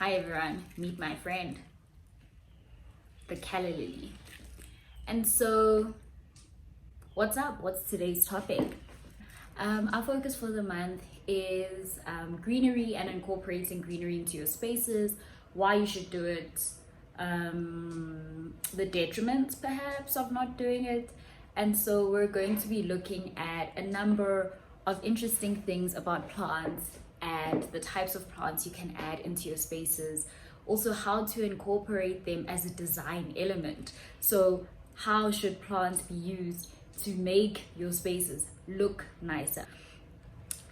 Hi everyone, meet my friend, the calla lily. And so, what's up? What's today's topic? Our focus for the month is greenery and incorporating greenery into your spaces, why you should do it, the detriments perhaps of not doing it. And so we're going to be looking at a number of interesting things about plants and the types of plants you can add into your spaces. Also, how to incorporate them as a design element. So how should plants be used to make your spaces look nicer?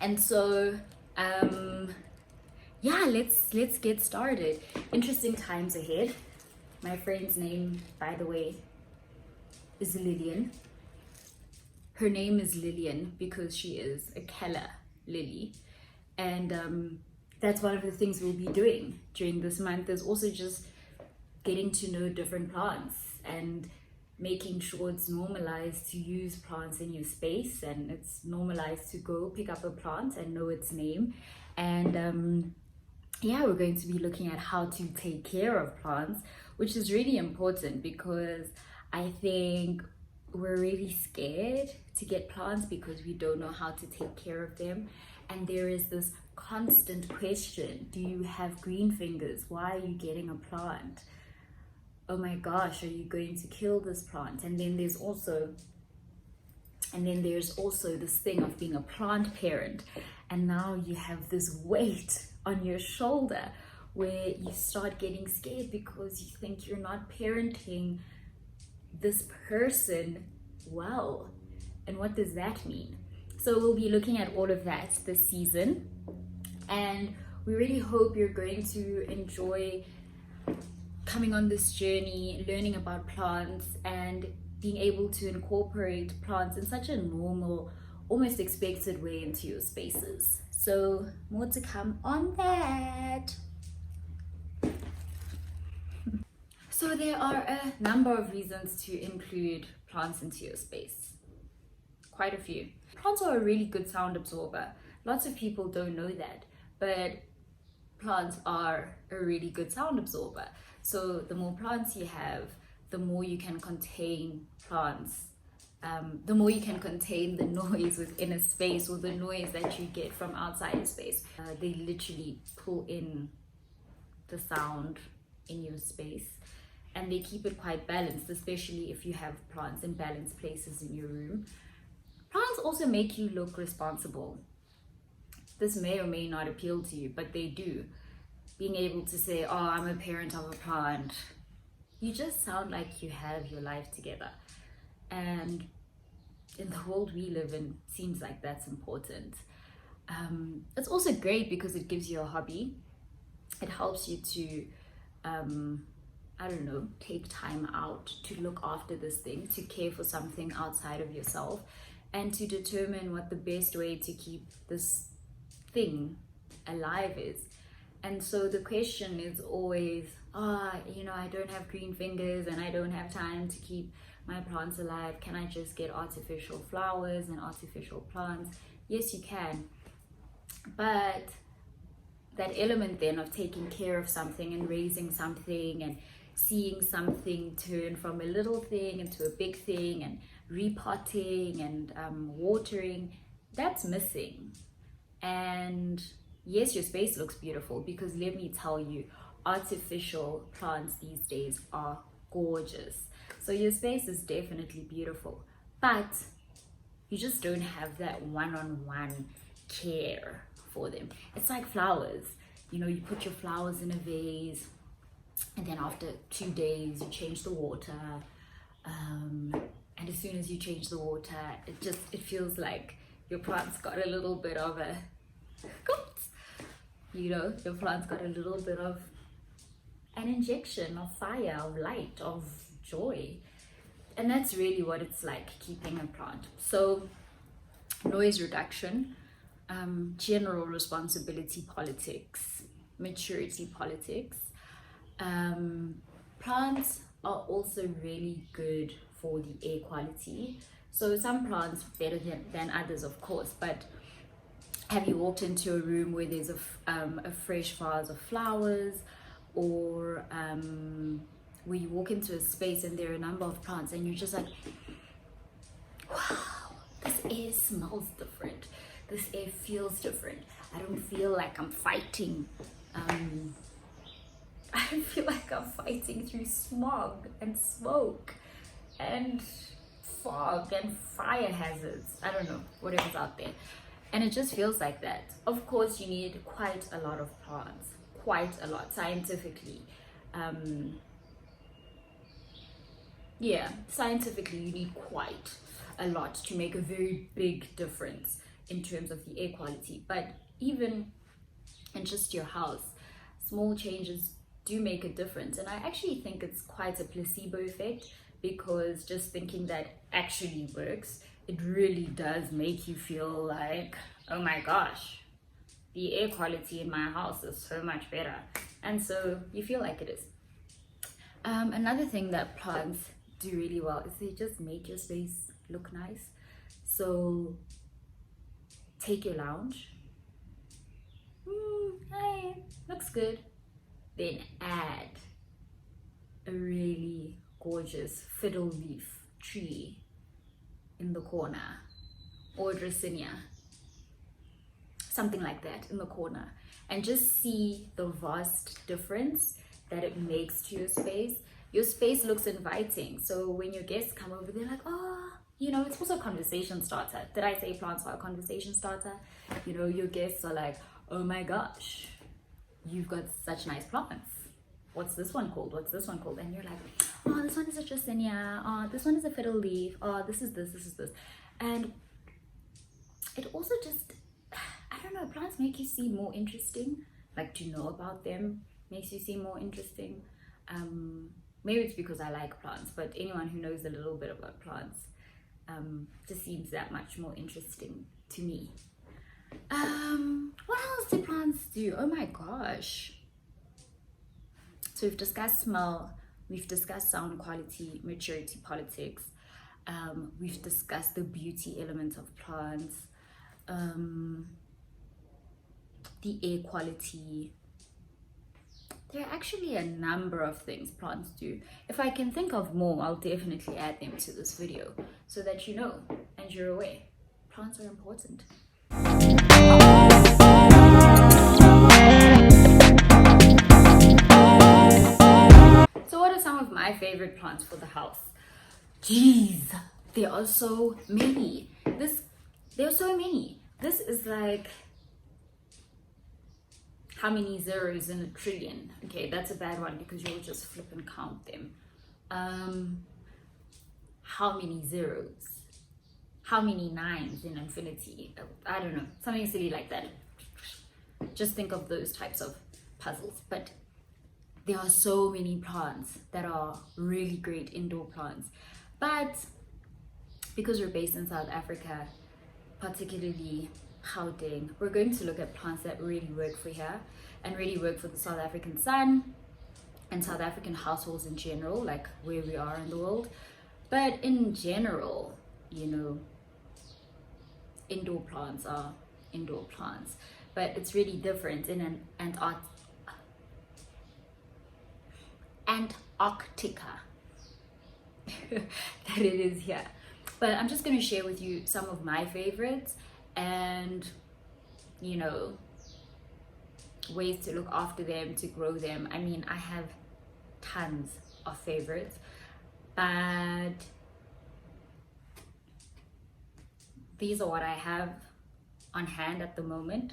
And so yeah, let's get started. Interesting times ahead. My friend's name, by the way, is Lillian. Her name is Lillian because she is a calla lily, and that's one of the things we'll be doing during this month, is also just getting to know different plants and making sure it's normalized to use plants in your space, and it's normalized to go pick up a plant and know its name. And yeah, we're going to be looking at how to take care of plants, which is really important because I think we're really scared to get plants because we don't know how to take care of them. And there is this constant question: do you have green fingers? Why are you getting a plant? Oh my gosh, are you going to kill this plant? And then there's also this thing of being a plant parent, and now you have this weight on your shoulder where you start getting scared because you think you're not parenting this person well. And what does that mean? So we'll be looking at all of that this season, and we really hope you're going to enjoy coming on this journey, learning about plants and being able to incorporate plants in such a normal, almost expected way into your spaces. So more to come on that. So there are a number of reasons to include plants into your space. Quite a few. Plants are a really good sound absorber. Lots of people don't know that, but plants are a really good sound absorber. So the more plants you have, the more you can contain plants, the more you can contain the noise within a space, or the noise that you get from outside a space. They literally pull in the sound in your space, and they keep it quite balanced, especially if you have plants in balanced places in your room. Plants also make you look responsible. This may or may not appeal to you, but they do. Being able to say, oh, I'm a parent of a plant, you just sound like you have your life together. And in the world we live in, seems like that's important. It's also great because it gives you a hobby. It helps you to I don't know, take time out to look after this thing, to care for something outside of yourself, and to determine what the best way to keep this thing alive is. And so the question is always, I don't have green fingers and I don't have time to keep my plants alive. Can I just get artificial flowers and artificial plants? Yes, you can. But that element then of taking care of something and raising something and seeing something turn from a little thing into a big thing, and repotting and watering, that's missing. And yes, your space looks beautiful, because let me tell you, artificial plants these days are gorgeous. So your space is definitely beautiful, but you just don't have that one-on-one care for them. It's like flowers. You put your flowers in a vase, and then after 2 days you change the water, and as soon as you change the water, it feels like your plant's got a little bit of a your plant's got a little bit of an injection of fire, of light, of joy. And that's really what it's like keeping a plant. So noise reduction, general responsibility politics, maturity politics. Plants are also really good for the air quality. So some plants better than others, of course, but have you walked into a room where there's a fresh vase of flowers, or where you walk into a space and there are a number of plants and you're just like, wow, this air smells different, this air feels different, I don't feel like I'm fighting I don't feel like I'm fighting through smog and smoke and fog and fire hazards, I don't know, whatever's out there. And it just feels like that. Of course, you need quite a lot of plants, quite a lot, scientifically. Yeah, scientifically, you need quite a lot to make a very big difference in terms of the air quality. But even in just your house, small changes do make a difference. And I actually think it's quite a placebo effect, because just thinking that actually works, it really does make you feel like, oh my gosh, the air quality in my house is so much better. And so you feel like it is. Another thing that plants do really well is they just make your space look nice. So take your lounge. Hey, looks good. Then add a really gorgeous fiddle leaf tree in the corner, or dracaena, something like that in the corner, and just see the vast difference that it makes to your space. Your space looks inviting, so when your guests come over, they're like, oh, you know, it's also a conversation starter. Did I say plants are a conversation starter? You know, your guests are like, oh my gosh, you've got such nice plants. What's this one called? What's this one called? And you're like, oh, this one is a dracaena. Oh, this one is a fiddle leaf. Oh, this is this, this is this. And it also just, I don't know, plants make you seem more interesting. Like, to know about them makes you seem more interesting. Maybe it's because I like plants, but anyone who knows a little bit about plants just seems that much more interesting to me. What else do plants do? Oh my gosh. So we've discussed smell, we've discussed sound quality, maturity politics, we've discussed the beauty element of plants, the air quality. There are actually a number of things plants do. If I can think of more, I'll definitely add them to this video so that you know and you're aware. Plants are important. So what are some of my favorite plants for the house? Jeez, there are so many. There are so many. This is like, how many zeros in a trillion? Okay, that's a bad one because you'll just flip and count them. How many zeros? How many nines in infinity? I don't know, something silly like that. Just think of those types of puzzles. But there are so many plants that are really great indoor plants. But because we're based in South Africa, particularly Gauteng, we're going to look at plants that really work for here and really work for the South African sun and South African households in general, like where we are in the world. But in general, you know, indoor plants are indoor plants, but it's really different in an Antarctica that it is here. But I'm just going to share with you some of my favorites and, you know, ways to look after them, to grow them. I mean, I have tons of favorites, but these are what I have on hand at the moment.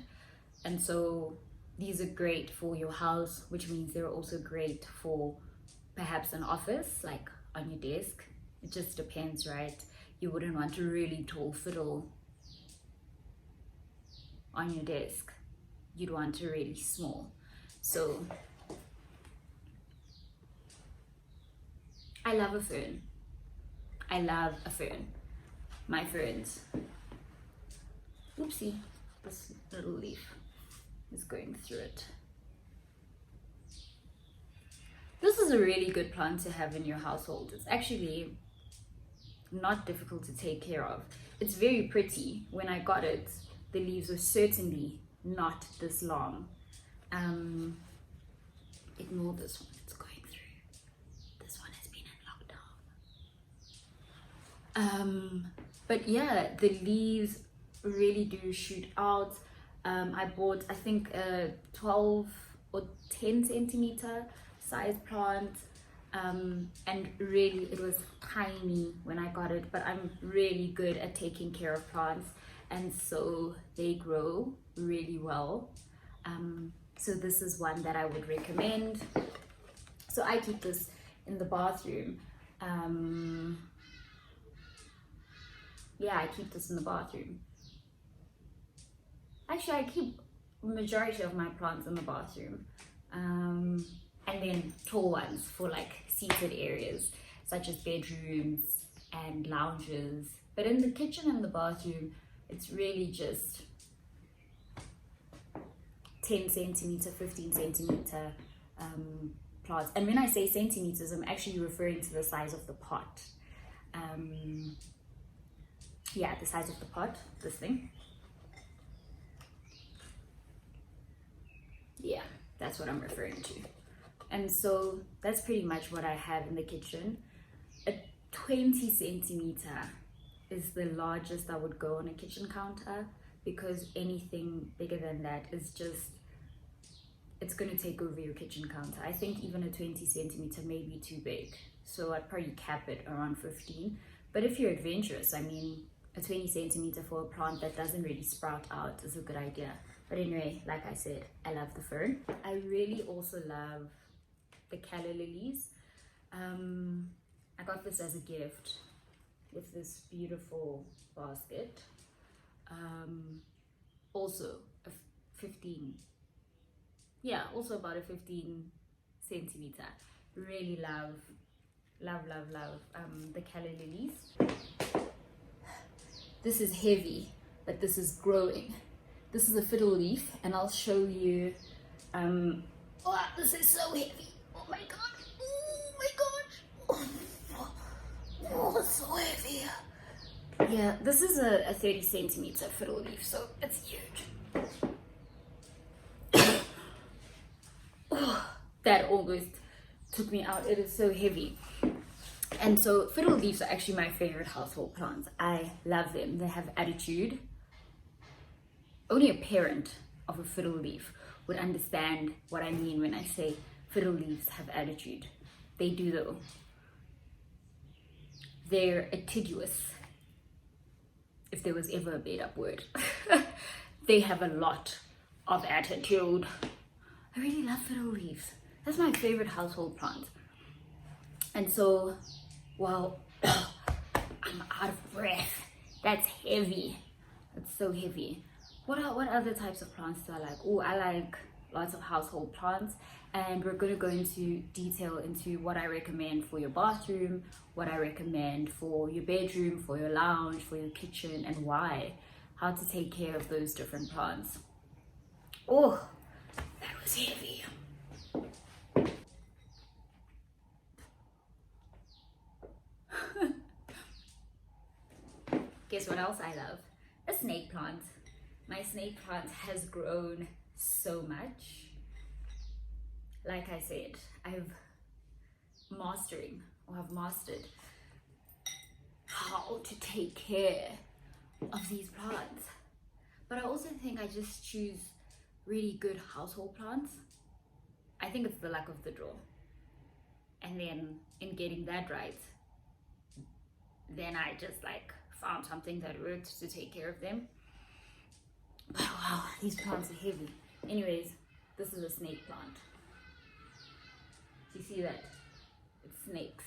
And so these are great for your house, which means they're also great for perhaps an office, like on your desk. It just depends, right? You wouldn't want a really tall fiddle on your desk. You'd want a really small. So I love a fern. I love a fern. My ferns. Oopsie, this little leaf is going through it. This is a really good plant to have in your household. It's actually not difficult to take care of. It's very pretty. When I got it, the leaves were certainly not this long. Ignore this one, it's going through. This one has been in lockdown. But yeah, the leaves really do shoot out. I bought, I think, a 12 or 10 centimeter size plant, and really it was tiny when I got it, but I'm really good at taking care of plants, and so they grow really well. So this is one that I would recommend. So I keep this in the bathroom. Yeah, I keep this in the bathroom. Actually, I keep majority of my plants in the bathroom, and then tall ones for like seated areas such as bedrooms and lounges. But in the kitchen and the bathroom, it's really just 10 centimeter, 15 centimeter plants. And when I say centimeters, I'm actually referring to the size of the pot. Yeah, the size of the pot, this thing. Yeah, that's what I'm referring to. And so that's pretty much what I have in the kitchen. A 20 centimeter is the largest I would go on a kitchen counter, because anything bigger than that is just, it's going to take over your kitchen counter. I think even a 20 centimeter may be too big, so I'd probably cap it around 15. But if you're adventurous, I mean, a 20 centimeter for a plant that doesn't really sprout out is a good idea. But anyway, like I said, I love the fern. I really also love the calla lilies. I got this as a gift with this beautiful basket. Also a 15, yeah, also about a 15 centimeter. Really love the calla lilies. This is heavy, but this is growing. This is a fiddle leaf, and I'll show you. Oh, this is so heavy. Oh my god. Oh my gosh. Oh, it's so heavy. Yeah, this is a 30 centimeter fiddle leaf, so it's huge. Oh, that almost took me out. It is so heavy. And so fiddle leaves are actually my favorite household plants. I love them. They have attitude. Only a parent of a fiddle leaf would understand what I mean when I say fiddle leaves have attitude. They do though. They're assiduous, if there was ever a made up word. They have a lot of attitude. I really love fiddle leaves. That's my favorite household plant. And so, well, I'm out of breath. That's heavy. It's so heavy. What other types of plants do I like? Oh, I like lots of household plants, and we're going to go into detail into what I recommend for your bathroom, what I recommend for your bedroom, for your lounge, for your kitchen, and why. How to take care of those different plants. Oh, that was heavy. Guess what else I love? A snake plant. My snake plant has grown so much. Like I said, I've mastered how to take care of these plants. But I also think I just choose really good household plants. I think it's the luck of the draw. And then in getting that right, then I just like found something that worked to take care of them. But wow, these plants are heavy. Anyways, this is a snake plant. Do you see that? It's snakes.